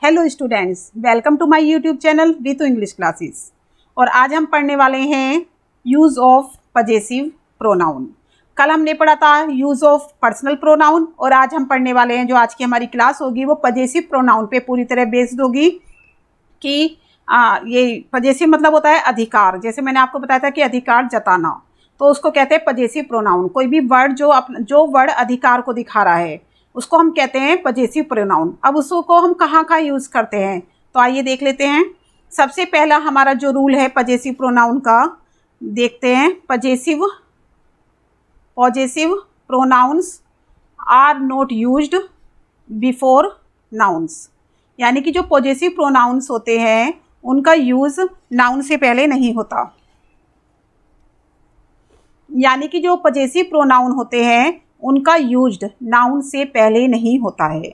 Hello students, welcome to my YouTube channel Ritu English classes. और आज हम पढ़ने वाले हैं यूज़ ऑफ पजेसिव प्रोनाउन। कल हमने पढ़ा था यूज़ ऑफ पर्सनल प्रोनाउन और आज हम पढ़ने वाले हैं, जो आज की हमारी क्लास होगी वो पजेसिव प्रोनाउन पे पूरी तरह बेस्ड होगी। कि ये पजेसिव मतलब होता है अधिकार। जैसे मैंने आपको बताया था कि अधिकार जताना, तो उसको कहते हैं पजेसिव प्रोनाउन। कोई भी वर्ड जो वर्ड अधिकार को दिखा रहा है उसको हम कहते हैं पजेसिव प्रोनाउन। अब उसको हम कहाँ कहाँ यूज़ करते हैं, तो आइए देख लेते हैं। सबसे पहला हमारा जो रूल है पजेसिव प्रोनाउन का, देखते हैं। Possessive pronouns are not used before nouns. यानी कि जो पजेसिव प्रोनाउंस होते हैं उनका यूज़ नाउन से पहले नहीं होता। यानी कि जो पजेसिव प्रोनाउन होते हैं उनका यूज्ड नाउन से पहले नहीं होता है।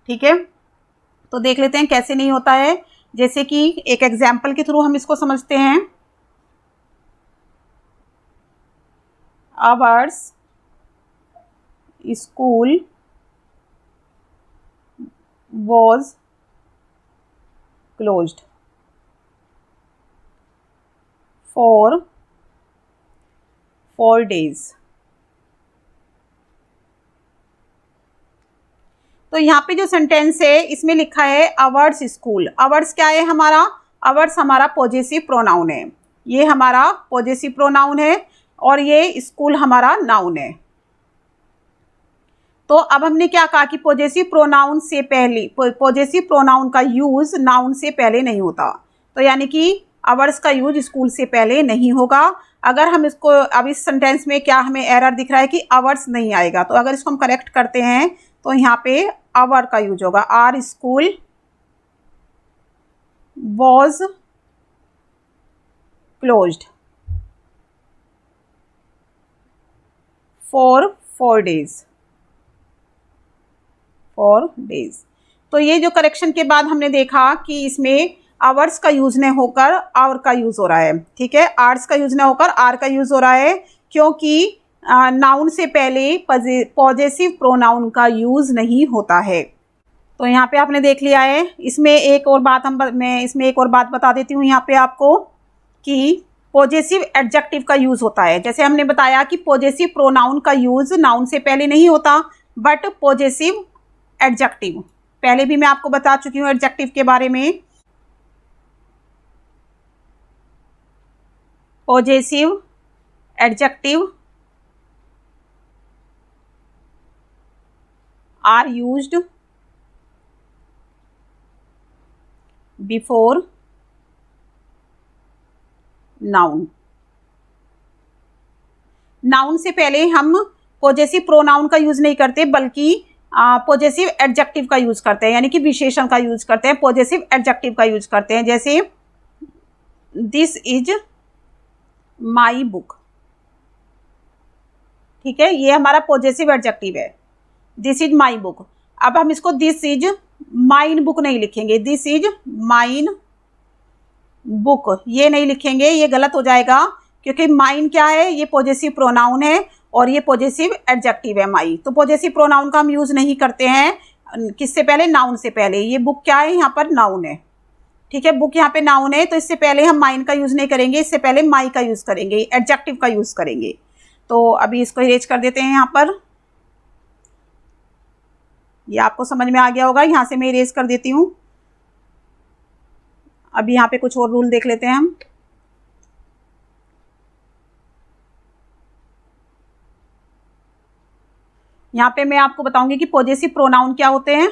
ठीक है, तो देख लेते हैं कैसे नहीं होता है। जैसे कि एक एग्जाम्पल के थ्रू हम इसको समझते हैं। Hours school was closed for 4 days। तो यहाँ पे जो सेंटेंस है इसमें लिखा है आवर्स स्कूल। आवर्स क्या है हमारा? आवर्स हमारा पॉजेसिव प्रोनाउन है। ये हमारा पॉजेसिव प्रोनाउन है और ये स्कूल हमारा नाउन है। तो अब हमने क्या कहा कि पॉजेसिव प्रोनाउन से पहले, पॉजेसिव प्रोनाउन का यूज नाउन से पहले नहीं होता। तो यानी कि आवर्स का यूज स्कूल से पहले नहीं होगा। अगर हम इसको, अब इस सेंटेंस में क्या हमें एरर दिख रहा है कि आवर्स नहीं आएगा, तो अगर इसको हम करेक्ट करते हैं तो यहाँ पे आवर का यूज होगा। Our school was closed for 4 days। तो ये जो करेक्शन के बाद हमने देखा कि इसमें आवर्स का यूज नहीं होकर आवर का यूज हो रहा है। ठीक है, आर्स का यूज नहीं होकर आर का यूज हो रहा है, क्योंकि नाउन से पहले पॉजेसिव प्रोनाउन का यूज नहीं होता है। तो यहाँ पे आपने देख लिया है। इसमें एक और बात मैं इसमें एक और बात बता देती हूँ यहाँ पे आपको कि पॉजेसिव एडजेक्टिव का यूज होता है। जैसे हमने बताया कि पॉजेसिव प्रोनाउन का यूज नाउन से पहले नहीं होता, बट पॉजेसिव एडजेक्टिव, पहले भी मैं आपको बता चुकी हूँ एडजेक्टिव के बारे में। Possessive adjective are used before noun. Noun से पहले हम पॉजेसिव प्रोनाउन का यूज नहीं करते, बल्कि पॉजेसिव एडजेक्टिव का यूज करते हैं, यानी कि विशेषण का यूज करते हैं, पॉजेसिव एडजेक्टिव का यूज करते हैं। जैसे दिस इज माई बुक। ठीक है, ये हमारा पॉजेसिव एडजेक्टिव है, दिस इज माई बुक। अब हम इसको दिस इज माइन बुक नहीं लिखेंगे, दिस इज माइन बुक ये नहीं लिखेंगे, ये गलत हो जाएगा, क्योंकि माइन क्या है? ये पॉजेसिव प्रोनाउन है और ये पॉजेसिव एडजेक्टिव है माई। तो पॉजेसिव प्रोनाउन का हम यूज नहीं करते हैं किससे पहले? नाउन से पहले। ये बुक क्या है? यहाँ पर नाउन है। ठीक है, बुक यहाँ पे नाउन है, तो इससे पहले हम माइन का यूज नहीं करेंगे, इससे पहले माई का यूज करेंगे, एडजेक्टिव का यूज करेंगे। तो अभी इसको इरेज कर देते हैं यहाँ पर। ये आपको समझ में आ गया होगा, यहाँ से मैं इरेज कर देती हूँ। अभी यहाँ पे कुछ और रूल देख लेते हैं हम। यहाँ पे मैं आपको बताऊंगी कि पॉजेसिव प्रोनाउन क्या होते हैं।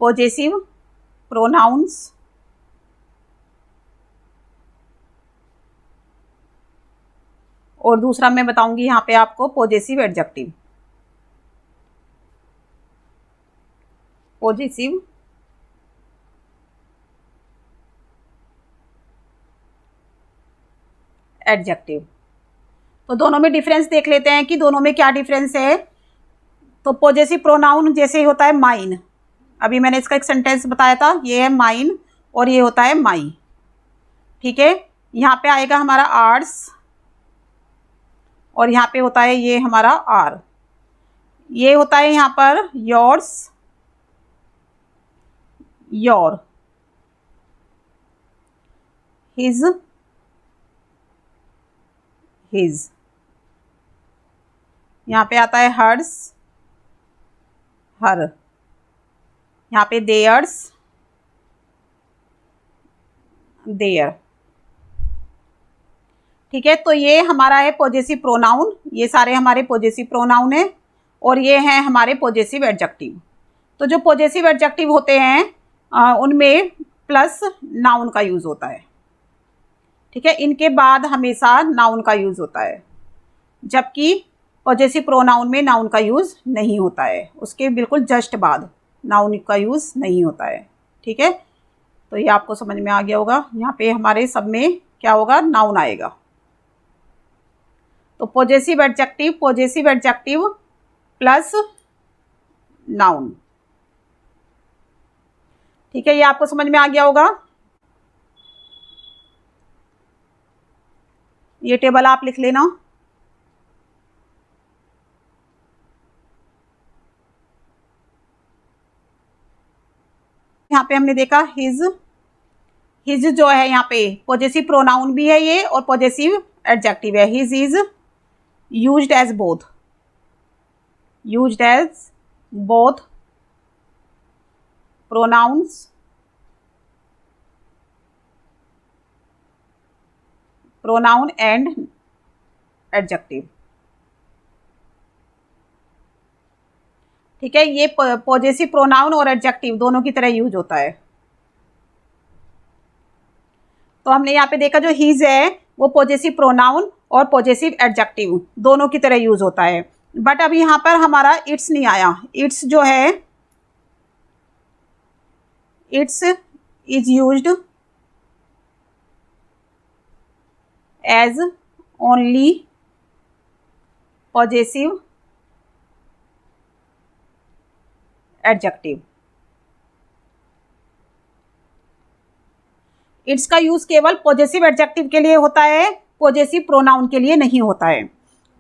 पॉजेसिव प्रोनाउंस और दूसरा मैं बताऊंगी यहाँ पे आपको पॉजेसिव एडजेक्टिव। पॉजेसिव एडजेक्टिव, तो दोनों में डिफरेंस देख लेते हैं कि दोनों में क्या डिफरेंस है। तो पॉजेसिव प्रोनाउन जैसे ही होता है माइन, अभी मैंने इसका एक सेंटेंस बताया था, ये है माइन और ये होता है माई। ठीक है, यहाँ पे आएगा हमारा आर्स और यहाँ पे होता है ये हमारा आर। ये होता है यहाँ पर योर्स, योर, हिज, हिज। यहाँ पे आता है हर्स, हर। यहाँ पे देयर्स, देयर। ठीक है, तो ये हमारा है पॉजेसिव प्रोनाउन, ये सारे हमारे पॉजेसिव प्रोनाउन है और ये हैं हमारे पॉजेसिव एडजेक्टिव। तो जो पॉजेसिव एडजेक्टिव होते हैं उनमें प्लस नाउन का यूज़ होता है। ठीक है, इनके बाद हमेशा नाउन का यूज़ होता है, जबकि पॉजेसिव प्रोनाउन में नाउन का यूज़ नहीं होता है, उसके बिल्कुल जस्ट बाद नाउन का यूज़ नहीं होता है। ठीक है, तो ये आपको समझ में आ गया होगा। यहाँ पे हमारे सब में क्या होगा, नाउन आएगा। तो पॉजेसिव एडजेक्टिव प्लस नाउन। ठीक है, ये आपको समझ में आ गया होगा। ये टेबल आप लिख लेना। यहाँ पे हमने देखा हिज, हिज जो है यहाँ पे पॉजेसिव प्रोनाउन भी है ये और पॉजेसिव एडजेक्टिव है। His is used as both, used as both pronouns, pronoun and adjective. ठीक है, ये पॉजेसिव प्रोनाउन और एडजेक्टिव दोनों की तरह यूज होता है। तो हमने यहाँ पे देखा जो हिज है वो पॉजेसिव प्रोनाउन और पॉजेसिव एडजेक्टिव दोनों की तरह यूज होता है। बट अब यहाँ पर हमारा इट्स नहीं आया। इट्स जो है, its is used as only possessive adjective. Its का यूज केवल पॉजेसिव एडजेक्टिव के लिए होता है, पॉजेसिव प्रोनाउन के लिए नहीं होता है।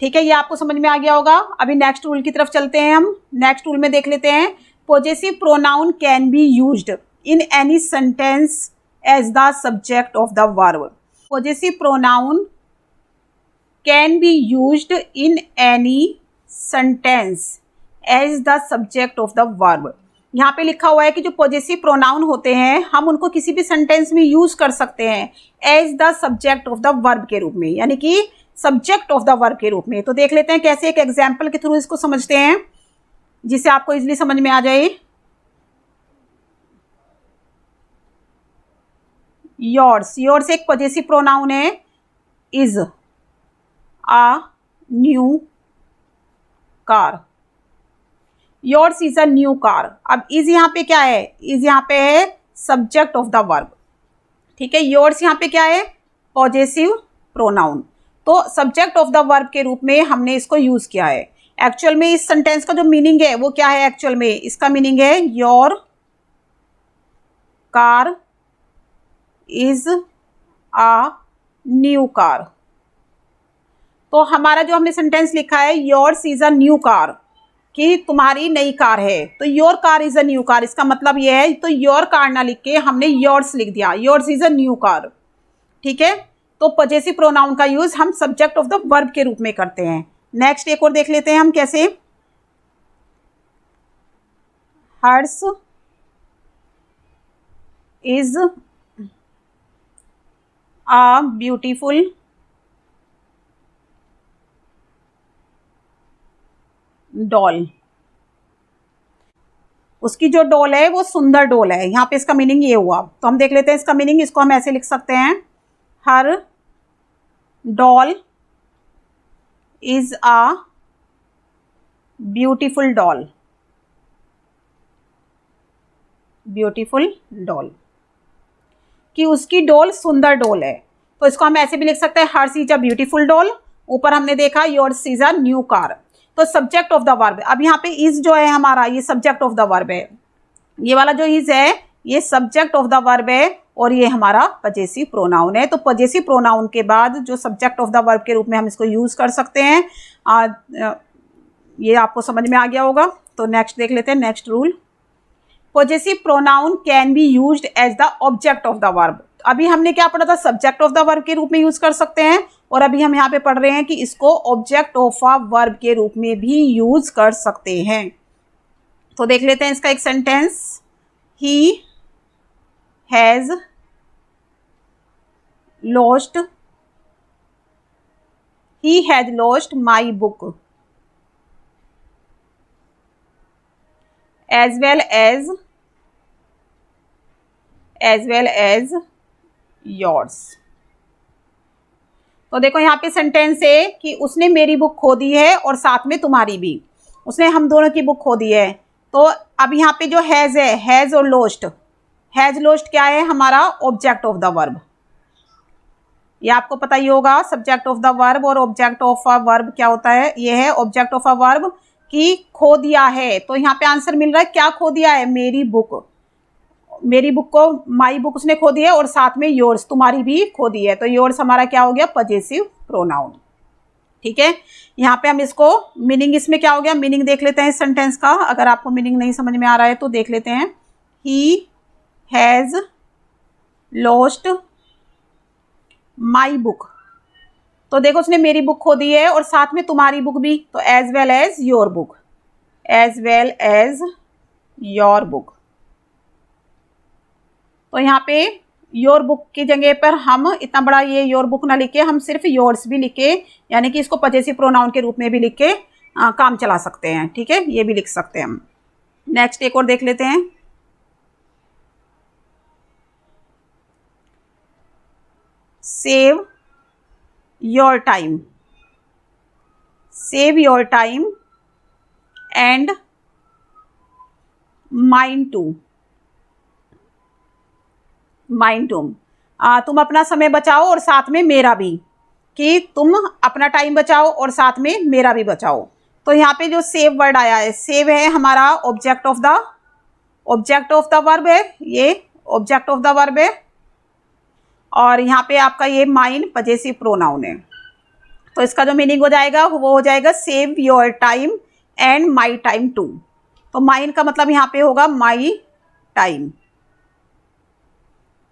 ठीक है, ये आपको समझ में आ गया होगा। अभी नेक्स्ट रूल की तरफ चलते हैं हम। नेक्स्ट रूल में देख लेते हैं, possessive pronoun can be used in any sentence as the subject of the verb. Possessive pronoun can be used in any sentence as the subject of the verb. यहाँ पे लिखा हुआ है कि जो पॉजेसिव प्रोनाउन होते हैं हम उनको किसी भी सेंटेंस में यूज कर सकते हैं as the subject of the verb के रूप में, यानी कि सब्जेक्ट ऑफ द वर्ब के रूप में। तो देख लेते हैं कैसे, एक एग्जाम्पल के थ्रू इसको समझते हैं जिससे आपको इजीली समझ में आ जाए। योर्स, योर्स एक पॉजेसिव प्रोनाउन है। Is a new car, yours is a new car. अब इज यहाँ पे क्या है, इज यहाँ पे है सब्जेक्ट ऑफ द वर्ब। ठीक है, योर्स यहाँ पे क्या है, पॉजेसिव प्रोनाउन। तो सब्जेक्ट ऑफ द वर्ब के रूप में हमने इसको यूज किया है। एक्चुअल में इस सेंटेंस का जो मीनिंग है वो क्या है, एक्चुअल में इसका मीनिंग है your car is a new car. तो हमारा जो हमने सेंटेंस लिखा है yours is a new car, कि तुम्हारी नई कार है, तो your car is a new car, इसका मतलब ये है, तो योर कार ना लिख के हमने योर्स लिख दिया, yours is a new car. ठीक है, तो पॉजेसिव प्रोनाउन का यूज हम सब्जेक्ट ऑफ द वर्ब के रूप में करते हैं। नेक्स्ट एक और देख लेते हैं हम कैसे। Hers is a beautiful doll, उसकी जो डॉल है वो सुंदर डॉल है। यहाँ पे इसका मीनिंग ये हुआ, तो हम देख लेते हैं इसका मीनिंग। इसको हम ऐसे लिख सकते हैं, हर doll is a beautiful doll, beautiful doll, कि उसकी डॉल सुंदर डॉल है। तो इसको हम ऐसे भी लिख सकते हैं, hers is a beautiful doll, ऊपर हमने देखा yours is a new car. तो सब्जेक्ट ऑफ द वर्ब, अब यहाँ पे इज जो है हमारा ये सब्जेक्ट ऑफ द वर्ब है, ये वाला जो इज है ये सब्जेक्ट ऑफ द वर्ब है और ये हमारा पॉजेसिव प्रोनाउन है। तो पॉजेसिव प्रोनाउन के बाद जो सब्जेक्ट ऑफ द वर्ब के रूप में हम इसको यूज कर सकते हैं। ये आपको समझ में आ गया होगा। तो नेक्स्ट देख लेते हैं, next rule. Possessive pronoun can be used as the object of the verb. अभी हमने क्या पढ़ा था, सब्जेक्ट ऑफ द वर्ब के रूप में यूज कर सकते हैं, और अभी हम यहाँ पे पढ़ रहे हैं कि इसको ऑब्जेक्ट ऑफ अ वर्ब के रूप में भी यूज कर सकते हैं। तो देख लेते हैं इसका एक sentence. He has lost my book as well as yours। तो देखो यहाँ पे सेंटेंस है कि उसने मेरी बुक खो दी है और साथ में तुम्हारी भी, उसने हम दोनों की बुक खो दी है। तो अब यहाँ पे जो हैज है, हैज और लोस्ट, हैज लोस्ट क्या है, हमारा ऑब्जेक्ट ऑफ द वर्ब। ये आपको पता ही होगा, सब्जेक्ट ऑफ द वर्ब और ऑब्जेक्ट ऑफ अ वर्ब क्या होता है। ये है ऑब्जेक्ट ऑफ अ वर्ब कि खो दिया है। तो यहाँ पे आंसर मिल रहा है, क्या खो दिया है, मेरी बुक। मेरी बुक को माई बुक उसने खो दी है, और साथ में योर्स, तुम्हारी भी खो दी है। तो योर्स हमारा क्या हो गया, पजेसिव प्रोनाउन। ठीक है, यहाँ पे हम इसको मीनिंग, इसमें क्या हो गया, मीनिंग देख लेते हैं इस सेंटेंस का। अगर आपको मीनिंग नहीं समझ में आ रहा है तो देख लेते हैं। He has lost my book. तो देखो उसने मेरी बुक खो दी है और साथ में तुम्हारी बुक भी, तो as well as your book, as well as your book. तो यहाँ पे योर बुक की जगह पर हम इतना बड़ा ये योर बुक ना लिखे, हम सिर्फ योर्स भी लिखे, यानी कि इसको पजेसिव प्रोनाउन के रूप में भी लिख के काम चला सकते हैं। ठीक है, ये भी लिख सकते हैं हम। नेक्स्ट एक और देख लेते हैं। Save your time, save your time and mine too, mine too. तुम अपना समय बचाओ और साथ में मेरा भी, कि तुम अपना टाइम बचाओ और साथ में मेरा भी बचाओ। तो यहाँ पे जो सेव वर्ड आया है, सेव है हमारा ऑब्जेक्ट ऑफ द वर्ब है, ये ऑब्जेक्ट ऑफ द वर्ब है, और यहाँ पे आपका ये माइंड पजेसिव प्रोनाउन है। तो इसका जो मीनिंग हो जाएगा वो हो जाएगा save your time and my time too. तो माइंड का मतलब यहाँ पे होगा माई टाइम,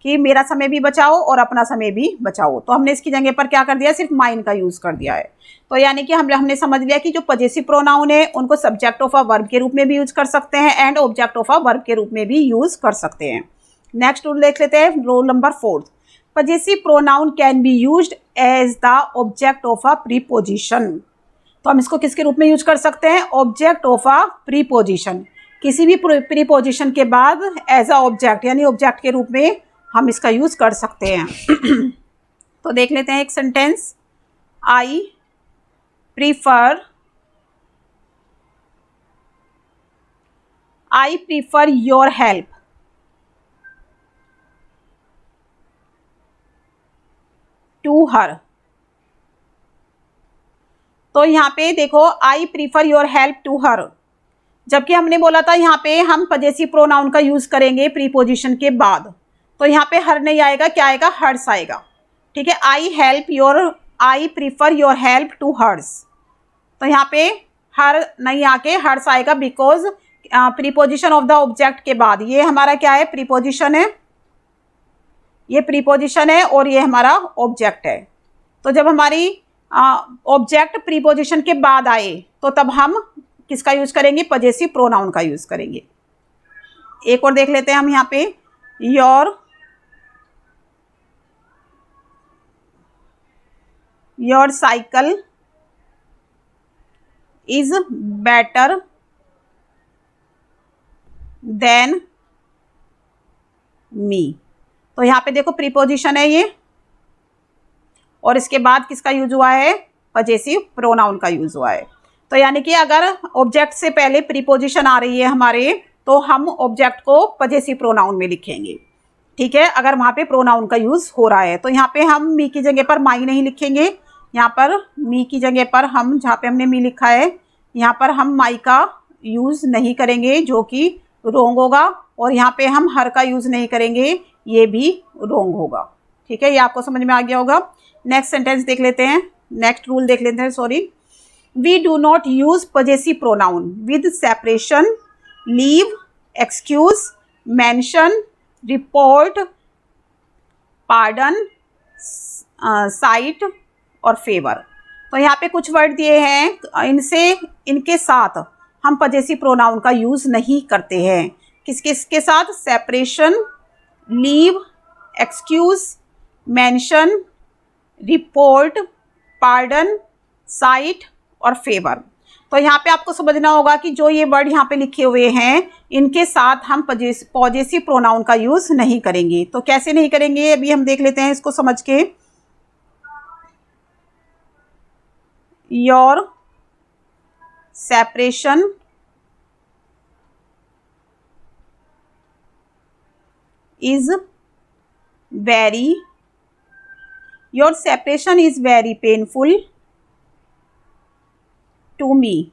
कि मेरा समय भी बचाओ और अपना समय भी बचाओ। तो हमने इसकी जगह पर क्या कर दिया, सिर्फ माइंड का यूज कर दिया है। तो यानी कि हमने समझ लिया कि जो पजेसिव प्रोनाउन है उनको सब्जेक्ट ऑफ अ वर्ब के रूप में भी यूज कर सकते हैं and object of a verb के रूप में भी यूज कर सकते हैं। नेक्स्ट रूल देख लेते हैं, rule number 4। Possessive pronoun can be used as the object of a preposition. तो हम इसको किसके रूप में यूज कर सकते हैं, ऑब्जेक्ट ऑफ अ प्रीपोजिशन। किसी भी प्रीपोजिशन के बाद एज अ ऑब्जेक्ट, यानी ऑब्जेक्ट के रूप में हम इसका यूज कर सकते हैं। तो देख लेते हैं एक sentence. I prefer your help to her. तो यहाँ पे देखो, I prefer your help to her, जबकि हमने बोला था यहाँ पे हम पजेसिव प्रोनाउन का यूज करेंगे प्रीपोजिशन के बाद। तो यहाँ पे हर नहीं आएगा, क्या आएगा, हर्स आएगा। ठीक है, I prefer your help to hers. तो यहाँ पे हर नहीं आके हर्स आएगा, because preposition of the object के बाद, ये हमारा क्या है, प्रीपोजिशन है, ये प्रीपोजिशन है और ये हमारा ऑब्जेक्ट है। तो जब हमारी ऑब्जेक्ट प्रीपोजिशन के बाद आए तो तब हम किसका यूज करेंगे, पजेसिव प्रोनाउन का यूज करेंगे। एक और देख लेते हैं हम यहाँ पे। Your cycle is better than me. तो यहाँ पे देखो प्रीपोजिशन है ये, और इसके बाद किसका यूज हुआ है, पजेसिव प्रोनाउन का यूज हुआ है। तो यानी कि अगर ऑब्जेक्ट से पहले प्रीपोजिशन आ रही है हमारे, तो हम ऑब्जेक्ट को पजेसिव प्रोनाउन में लिखेंगे। ठीक है, अगर वहाँ पे प्रोनाउन का यूज हो रहा है। तो यहाँ पे हम मी की जगह पर माई नहीं लिखेंगे, यहाँ पर मी की जगह पर हम, जहाँ पे हमने मी लिखा है यहाँ पर हम माई का यूज नहीं करेंगे, जो कि रोंग होगा, और यहाँ पे हम हर का यूज नहीं करेंगे, ये भी रोंग होगा। ठीक है, ये आपको समझ में आ गया होगा। नेक्स्ट सेंटेंस देख लेते हैं, नेक्स्ट रूल देख लेते हैं, sorry. We do not use possessive pronoun with separation, leave, excuse, mention, report, pardon, sight और फेवर। तो यहाँ पे कुछ वर्ड दिए हैं, इनके साथ हम पॉजेसिव प्रोनाउन का यूज नहीं करते हैं। किसके साथ? Separation, leave, excuse, mention, report, pardon, sight और फेवर। तो यहाँ पे आपको समझना होगा कि जो ये वर्ड यहाँ पे लिखे हुए हैं इनके साथ हम पॉजेसिव प्रोनाउन का यूज नहीं करेंगे। तो कैसे नहीं करेंगे अभी हम देख लेते हैं इसको समझ के। Your separation is your separation is very painful to me।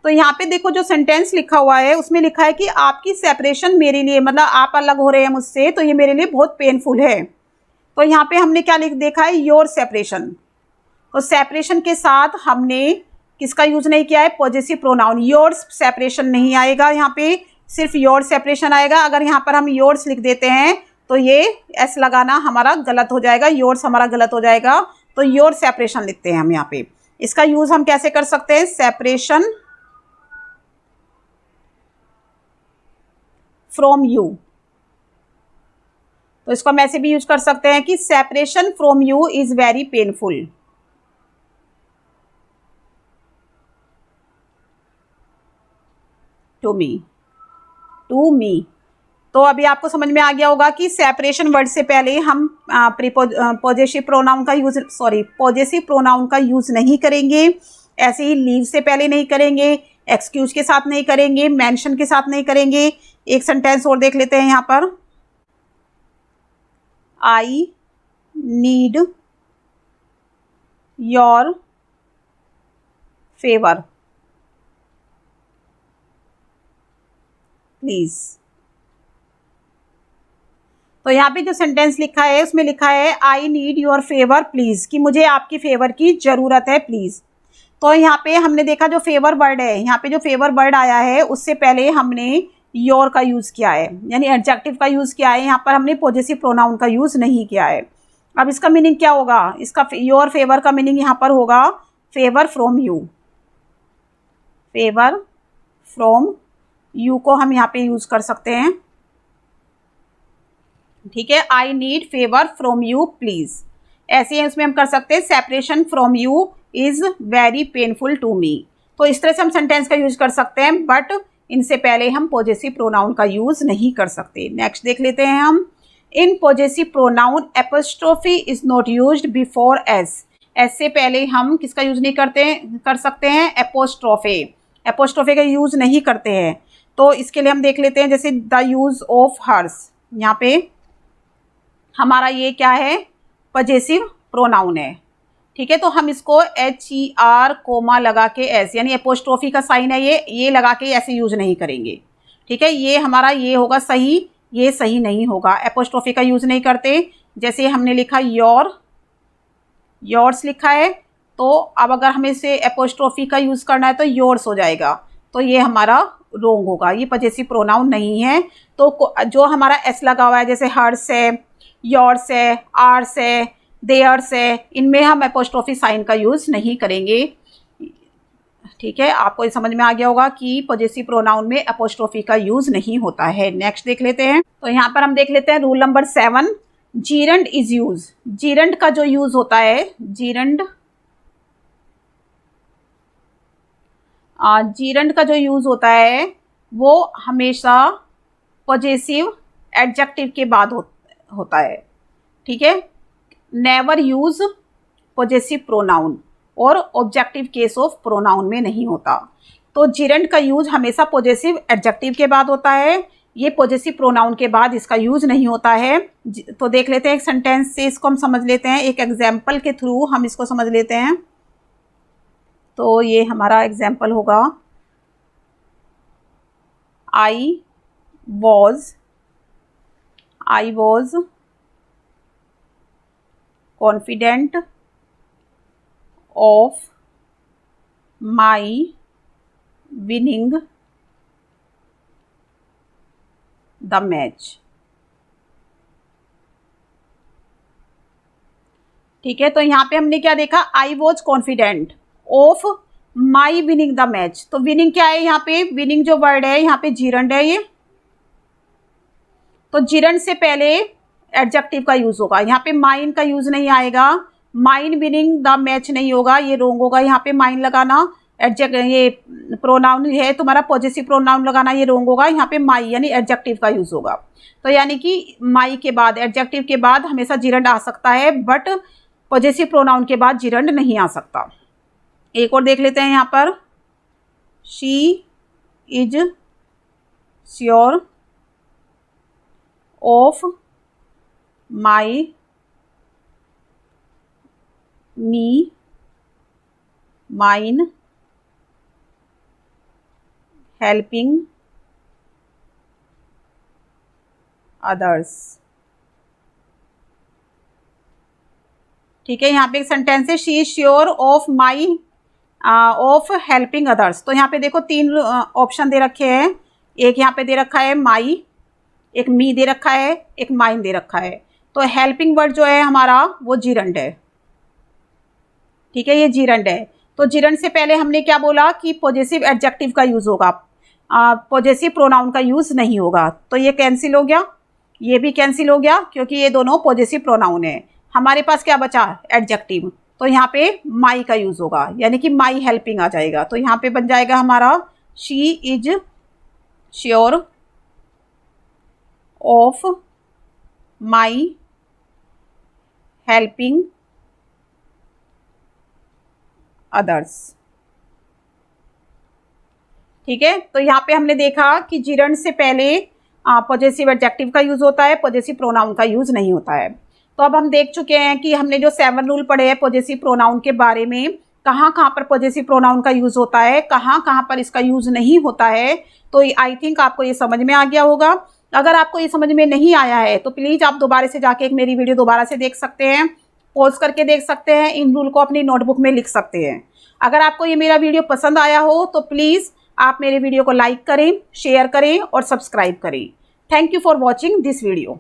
तो यहाँ पे देखो जो सेंटेंस लिखा हुआ है उसमें लिखा है कि आपकी सेपरेशन मेरे लिए, मतलब आप अलग हो रहे हैं मुझसे, तो ये मेरे लिए बहुत पेनफुल है। तो यहाँ पे हमने क्या लिख देखा है? Your separation. तो सेपरेशन के साथ हमने किसका यूज नहीं किया है? Possessive pronoun. योर्स सेपरेशन नहीं आएगा, यहाँ पे सिर्फ योर सेपरेशन आएगा। अगर यहाँ पर हम योर्स लिख देते हैं तो ये एस लगाना हमारा गलत हो जाएगा, योर्स हमारा गलत हो जाएगा। तो योर सेपरेशन लिखते हैं हम यहाँ पे। इसका यूज हम कैसे कर सकते हैं? Separation from you. तो इसको हम ऐसे भी यूज कर सकते हैं कि separation from you is very painful to me. तो अभी आपको समझ में आ गया होगा कि सेपरेशन वर्ड से पहले हम पॉजेसिव प्रोनाउन का यूज नहीं करेंगे। ऐसे ही लीव से पहले नहीं करेंगे, एक्सक्यूज के साथ नहीं करेंगे, मेंशन के साथ नहीं करेंगे। एक सेंटेंस और देख लेते हैं यहाँ पर। I need your favour please. तो यहाँ पे जो सेंटेंस लिखा है उसमें लिखा है I need your favour please, कि मुझे आपकी फेवर की जरूरत है प्लीज। तो यहाँ पे हमने देखा जो फेवर वर्ड है, यहाँ पे जो फेवर वर्ड आया है उससे पहले हमने योर का यूज किया है, यानी एडजेक्टिव का यूज किया है। यहाँ पर हमने पॉजेसिव प्रोनाउन का यूज नहीं किया है। अब इसका मीनिंग क्या होगा? इसका योर फेवर का मीनिंग यहाँ पर होगा favour from you. Favour from you को हम यहाँ पे यूज कर सकते हैं, ठीक है। I need favour from you please, ऐसे ही इसमें हम कर सकते हैं separation from you is very painful to me. तो इस तरह से हम सेंटेंस का यूज कर सकते हैं, बट इनसे पहले हम पॉजेसिव प्रोनाउन का यूज नहीं कर सकते। नेक्स्ट देख लेते हैं हम। In possessive pronoun apostrophe is not used before S. S से पहले हम किसका यूज नहीं कर सकते हैं? एपोस्ट्रोफे। एपोस्ट्रोफे का यूज नहीं करते हैं। तो इसके लिए हम देख लेते हैं, जैसे द यूज ऑफ हर्स। यहाँ पे हमारा ये क्या है? पॉजेसिव प्रोनाउन है, ठीक है। तो हम इसको HER कोमा लगा के एस, यानी एपोस्ट्रोफी का साइन है ये लगा के ऐसे यूज नहीं करेंगे, ठीक है। ये हमारा ये होगा सही, ये सही नहीं होगा। एपोस्ट्रोफी का यूज नहीं करते। जैसे हमने लिखा योर्स लिखा है, तो अब अगर हमें इसे एपोस्ट्रोफी का यूज करना है तो योर्स हो जाएगा, तो ये हमारा रोंग होगा, ये पॉजेसिव प्रोनाउन नहीं है। तो जो हमारा एस लगा हुआ है, जैसे हर्स है, योर्स है, आर्स है, देयर्स है, इनमें हम एपोस्ट्रोफी साइन का यूज नहीं करेंगे, ठीक है। आपको ये समझ में आ गया होगा कि पॉजेसिव प्रोनाउन में एपोस्ट्रोफी का यूज नहीं होता है। नेक्स्ट देख लेते हैं। तो यहाँ पर हम देख लेते हैं rule number 7, gerund is use. Gerund का जो यूज होता है, जीरंड का जो यूज होता है वो हमेशा पॉजेसिव एडजेक्टिव के बाद होता है, ठीक है। नेवर यूज पॉजेसिव प्रोनाउन, और ऑब्जेक्टिव केस ऑफ प्रोनाउन में नहीं होता। तो जीरंड का यूज हमेशा पॉजेसिव एडजेक्टिव के बाद होता है, ये पॉजेसिव प्रोनाउन के बाद इसका यूज नहीं होता है। तो देख लेते हैं एक सेंटेंस से इसको हम समझ लेते हैं, एक एग्जाम्पल के थ्रू हम इसको समझ लेते हैं। तो ये हमारा एग्जाम्पल होगा, I was confident of my winning the match. ठीक है, तो यहाँ पे हमने क्या देखा, I was confident of my winning the match. तो विनिंग क्या है यहाँ पे, विनिंग जो वर्ड है यहाँ पे जीरंड है ये, तो जीरंड से पहले एडजेक्टिव का यूज होगा। यहाँ पे माइन का यूज नहीं आएगा, माइन विनिंग द मैच नहीं होगा, ये रोंग होगा। यहाँ पे माइन लगाना ये प्रोनाउन है तुम्हारा, पॉजेसिव प्रोनाउन लगाना ये रोंग होगा। यहाँ पे माई यानी एडजेक्टिव का यूज होगा। तो यानी कि माई के बाद, एडजेक्टिव के बाद हमेशा जीरंड आ सकता है, बट पॉजेसिव प्रोनाउन के बाद जीरंड नहीं आ सकता। एक और देख लेते हैं यहाँ पर, she is sure of my me mine helping others. ठीक है, यहाँ पे एक सेंटेंस है, she is sure of my of helping others. तो यहाँ पे देखो तीन ऑप्शन दे रखे हैं, एक यहाँ पे दे रखा है माई, एक मी दे रखा है, एक माइन दे रखा है। तो हेल्पिंग वर्ड जो है हमारा वो जीरंड है। ठीक है, ये जीरंड है। तो जीरंड से पहले हमने क्या बोला कि पॉजेसिव एडजेक्टिव का यूज होगा, पॉजेसिव प्रोनाउन का यूज नहीं होगा। तो ये कैंसिल हो गया, ये भी कैंसिल हो गया, क्योंकि ये दोनों पॉजेसिव प्रोनाउन है। हमारे पास क्या बचा, एडजेक्टिव। तो यहाँ पे माई का यूज होगा, यानी कि माई हेल्पिंग आ जाएगा। तो यहाँ पे बन जाएगा हमारा, she is sure of my helping others. ठीक है, तो यहाँ पे हमने देखा कि जीरंड से पहले पॉजेसिव एडजेक्टिव का यूज होता है, पॉजेसिव प्रोनाउन का यूज नहीं होता है। तो अब हम देख चुके हैं कि हमने जो 7 रूल पढ़े हैं पॉजेसिव प्रोनाउन के बारे में, कहाँ कहाँ पर पॉजेसिव प्रोनाउन का यूज होता है, कहाँ कहाँ पर इसका यूज नहीं होता है। तो आई थिंक आपको ये समझ में आ गया होगा। अगर आपको ये समझ में नहीं आया है तो प्लीज आप दोबारा से जाके एक मेरी वीडियो दोबारा से देख सकते हैं, पॉज करके देख सकते हैं, इन रूल को अपनी नोटबुक में लिख सकते हैं। अगर आपको ये मेरा वीडियो पसंद आया हो तो प्लीज आप मेरे वीडियो को लाइक करें, शेयर करें और सब्सक्राइब करें। Thank you for watching this video.